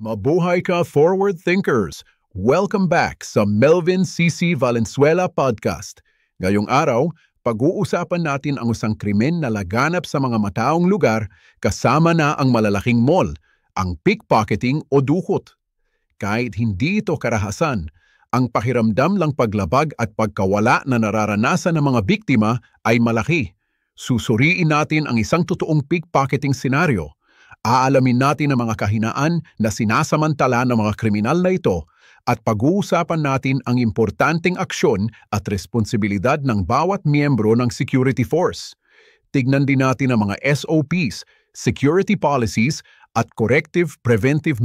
Mabuhay ka, forward thinkers! Welcome back sa Melvin C.C. Valenzuela Podcast. Ngayong araw, pag-uusapan natin ang isang krimen na laganap sa mga mataong lugar kasama na ang malalaking mall, ang pickpocketing o dukot. Kahit hindi ito karahasan, ang pakiramdam lang paglabag at pagkawala na nararanasan ng mga biktima ay malaki. Susuriin natin ang isang totoong pickpocketing senaryo. Aalamin natin ang mga kahinaan na sinasamantala ng mga kriminal na ito at pag-uusapan natin ang importanteng aksyon at responsibilidad ng bawat miyembro ng security force. Tignan din natin ang mga SOPs, security policies at corrective preventive